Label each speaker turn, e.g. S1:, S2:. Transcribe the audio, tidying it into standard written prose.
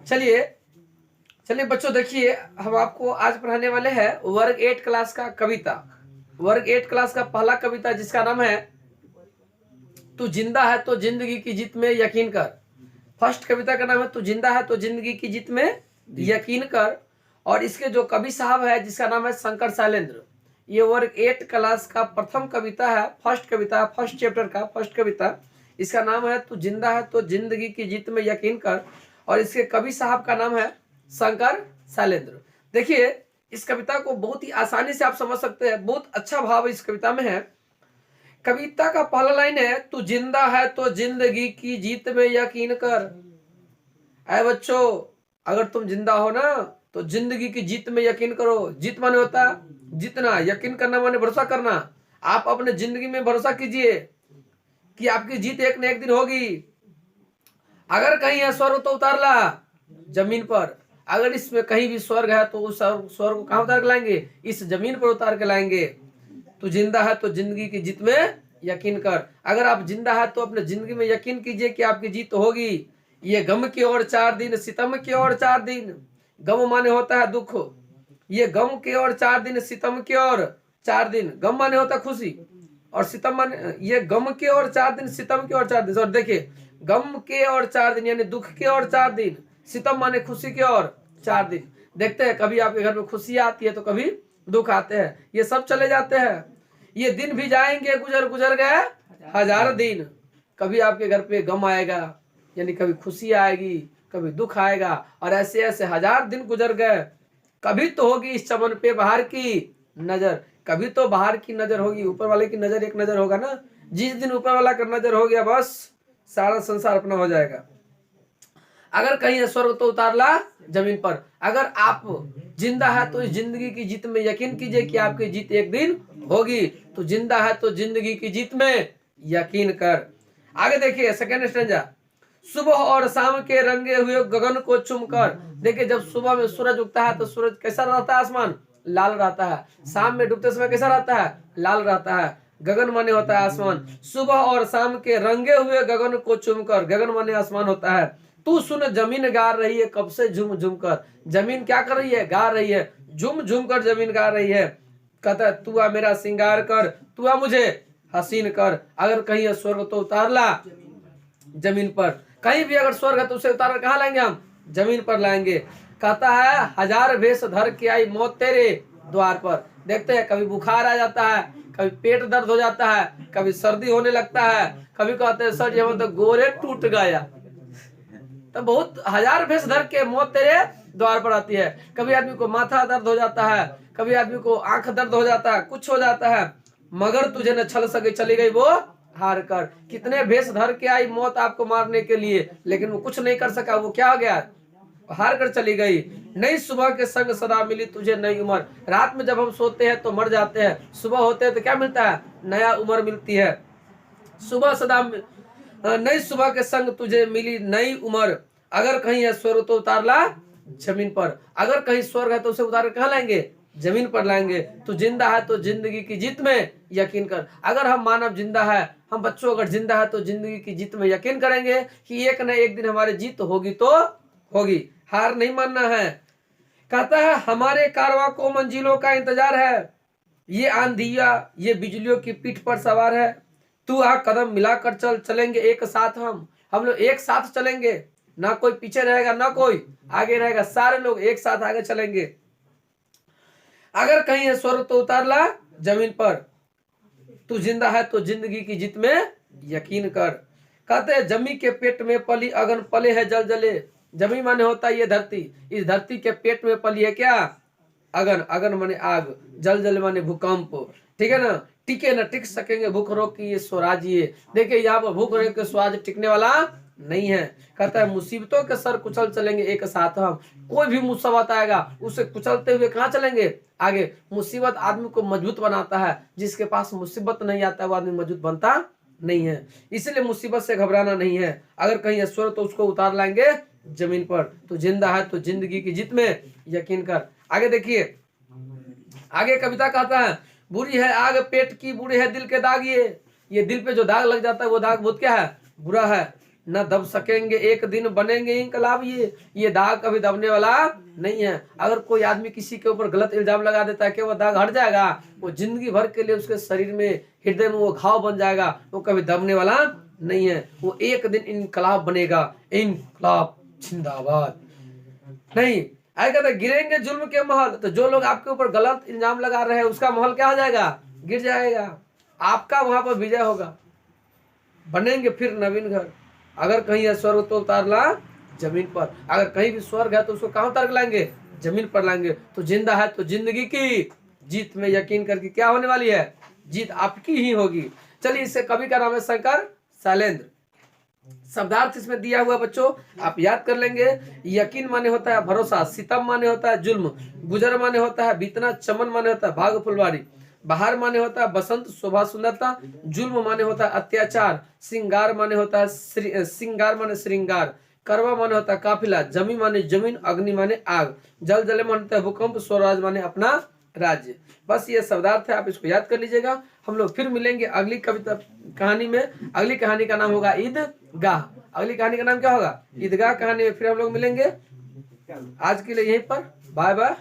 S1: चलिए चलिए बच्चों, देखिए हम आपको आज पढ़ाने वाले हैं वर्ग 8 क्लास का कविता। वर्ग 8 क्लास का पहला कविता जिसका नाम है तू जिंदा है तो जिंदगी की जीत में यकीन कर। फर्स्ट कविता का नाम है तू जिंदा है तो जिंदगी की जीत में यकीन कर। और इसके जो कवि साहब है जिसका नाम है शंकर शैलेंद्र। ये वर्ग 8 क्लास का प्रथम कविता है, फर्स्ट कविता, फर्स्ट चैप्टर का फर्स्ट कविता। इसका नाम है तू जिंदा है तो जिंदगी की जीत में यकीन कर। और इसके कवि साहब का नाम है शंकर शैलेंद्र। देखिए इस कविता को बहुत ही आसानी से आप समझ सकते हैं, बहुत अच्छा भाव इस कविता में है। कविता का पहला लाइन है तू जिंदा है तो जिंदगी की जीत में यकीन कर। ऐ बच्चों, अगर तुम जिंदा हो ना तो जिंदगी की जीत में यकीन करो। जीत माने होता जीतना, यकीन करना माने भरोसा करना। आप अपने जिंदगी में भरोसा कीजिए कि आपकी जीत एक न एक दिन होगी। अगर कहीं है स्वर्ग तो उतार ला जमीन पर। अगर इसमें कहीं भी स्वर्ग है तो उस स्वर्ग को कहां उतार के लाएंगे? इस जमीन पर उतार के लाएंगे। तू जिंदा है तो जिंदगी की जीत में यकीन कर। अगर आप जिंदा है तो अपने जिंदगी में यकीन कीजिए कि आपकी जीत होगी। ये गम की ओर 4 दिन, सितम की ओर 4 दिन। गम माने होता है दुख। ये गम की ओर 4 दिन, सितम की ओर 4 दिन। गम माने होता है खुशी और सितम माने, ये गम के और 4 दिन, सितम के और 4 दिन। और देखिए गम के और 4 दिन यानी दुख के और 4 दिन, सितम माने खुशी के और 4 दिन। देखते हैं कभी आपके घर में खुशी आती है तो कभी दुख आते हैं, ये सब चले जाते हैं। ये दिन भी जाएंगे, गुजर गुजर गए 1000 दिन। कभी आपके घर पे गम आएगा यानी कभी खुशी आएगी, कभी दुख आएगा, और ऐसे ऐसे 1000 दिन गुजर गए। कभी तो होगी इस चमन पे बाहर की नजर। कभी तो बाहर की नजर होगी, ऊपर वाले की नजर एक नजर होगा ना। जिस दिन ऊपर वाला का नजर हो गया बस सारा संसार अपना हो जाएगा। अगर कहीं स्वर्ग तो उतार ला जमीन पर। अगर आप जिंदा है तो इस जिंदगी की जीत में यकीन कीजिए कि आपकी जीत एक दिन होगी। तो जिंदा है तो जिंदगी की जीत में यकीन कर। आगे देखिए सेकेंड स्टैंजा। सुबह और शाम के रंगे हुए गगन को चुमकर। देखिए जब सुबह में सूरज उगता है तो सूरज कैसा रहता है? आसमान लाल रहता है। शाम में डूबते समय कैसा रहता है? लाल रहता है। गगन माने होता है आसमान। सुबह और शाम के रंगे हुए गगन को चुमकर, गगन माने आसमान होता है। तू सुन जमीन गा रही है कब से झूम झूम कर। जमीन क्या कर रही है? गा रही है। झूम झूम कर जमीन गा रही है। कहता है तू आ मेरा श्रृंगार कर, तू आ मुझे हसीन कर। अगर कहीं स्वर्ग तो उतार ला जमीन पर। कहीं भी अगर स्वर्ग है तो उसे उतार कर कहाँ लाएंगे? हम जमीन पर लाएंगे। कहता है 1000 भेष धर के आई मौत तेरे द्वार पर। देखते हैं कभी बुखार आ जाता है, कभी पेट दर्द हो जाता है, कभी सर्दी होने लगता है, कभी कहते हैं सर ये तो गोरे टूट गया। तो बहुत 1000 भेष धर के मौत तेरे द्वार पर आती है। कभी आदमी को माथा दर्द हो जाता है, कभी आदमी को आंख दर्द हो जाता है, कुछ हो जाता है, मगर तुझे न छल सके चली गई वो हार कर। कितने भेष धर के आई मौत आपको मारने के लिए, लेकिन वो कुछ नहीं कर सका। वो क्या हो गया? हार कर चली गई। नई सुबह के संग सदा मिली तुझे नई उम्र। रात में जब हम सोते हैं तो मर जाते हैं, सुबह होते हैं तो क्या मिलता है? नया उम्र मिलती है। सुबह सदा नई सुबह के संग तुझे मिली नई उम्र। अगर कहीं है स्वर्ग तो उतार ला जमीन पर। अगर कहीं स्वर्ग है तो उसे उतार कहाँ लाएंगे? जमीन पर लाएंगे। तू जिंदा है तो जिंदगी की जीत में यकीन कर। अगर हम मानव जिंदा है, हम बच्चों अगर जिंदा है तो जिंदगी की जीत में यकीन करेंगे कि एक न एक दिन हमारी जीत होगी तो होगी। हार नहीं मानना है। कहता है हमारे कारवां को मंजिलों का इंतजार है। ये आंधिया ये बिजलियों की पीठ पर सवार है। तू आ कदम मिलाकर चल, चलेंगे एक साथ हम लोग एक साथ चलेंगे। ना कोई पीछे रहेगा ना कोई आगे रहेगा, सारे लोग एक साथ आगे चलेंगे। अगर कहीं है स्वर्ग तो उतार ला जमीन पर। तू जिंदा है तो जिंदगी की जीत में यकीन कर। कहते हैं जमी के पेट में पली अगन पले है जल जले। जमी माने होता है ये धरती। इस धरती के पेट में पली है क्या? अगन। अगन माने आग, जल जल माने भूकंप। ठीक है ना? टिके न टिक सकेंगे भूख रोग की ये स्वराज। ये देखिए यहाँ पर भूख रोग के स्वाद टिकने वाला नहीं है। कहता है मुसीबतों के सर कुचल चलेंगे एक साथ हम। कोई भी मुसीबत आएगा उसे कुचलते हुए कहाँ चलेंगे? आगे। मुसीबत आदमी को मजबूत बनाता है, जिसके पास मुसीबत नहीं आता वो आदमी मजबूत बनता नहीं है। इसलिए मुसीबत से घबराना नहीं है। अगर कहीं स्वर्ग तो उसको उतार लाएंगे जमीन पर। तो जिंदा है तो जिंदगी की जीत में यकीन कर। आगे देखिए, आगे कविता कहता है बुरी है आग पेट की, बुरे है दिल के दाग। ये दिल पे जो दाग लग जाता है वो दाग बहुत क्या है? बुरा है। न दब सकेंगे एक दिन बनेंगे इंकलाब। ये दाग कभी दबने वाला नहीं है। अगर कोई आदमी किसी के ऊपर गलत इल्जाम लगा देता है कि वो दाग हट जाएगा, वो जिंदगी भर के लिए उसके शरीर में, हृदय में वो घाव बन जाएगा, वो कभी दबने वाला नहीं है। वो एक दिन इंकलाब बनेगा, इंकलाब जिंदाबाद। नहीं आएगा तो गिरेंगे जुल्म के महल। तो जो लोग आपके ऊपर गलत इल्जाम लगा रहे हैं उसका महल क्या हो जाएगा, गिर जाएगा। आपका वहां पर विजय होगा, बनेंगे फिर नवीन घर। अगर कहीं है स्वर्ग तो उतारला जमीन पर, अगर कहीं भी स्वर्ग है तो उसको कहां उतार लाएंगे, जमीन पर लाएंगे। तो जिंदा है तो जिंदगी की जीत में यकीन करके क्या होने वाली है, जीत आपकी ही होगी। चलिए, इससे कवि का नाम है शंकर शैलेंद्र। शब्दार्थ इसमें दिया हुआ बच्चों, आप याद कर लेंगे। यकीन माने होता है भरोसा, सितम माने होता है जुल्म, गुजर माने होता है बीतना, चमन माने होता है भाग फुलवारी, बहार माने होता है बसंत शोभा सुंदरता, जुल्म माने होता है अत्याचार, श्रृंगार माने होता है श्रृंगार माने श्रृंगार, करवा माने होता है काफिला, जमी माने जमीन, अग्नि माने आग, जल जले माने होता है भूकंप, स्वराज माने अपना राज्य। बस ये शब्दार्थ है, आप इसको याद कर लीजिएगा। हम लोग फिर मिलेंगे अगली कविता कहानी में। अगली कहानी का नाम होगा ईदगाह। अगली कहानी का नाम क्या होगा, ईदगाह कहानी में फिर हम लोग मिलेंगे। आज के लिए यहीं पर बाय बाय।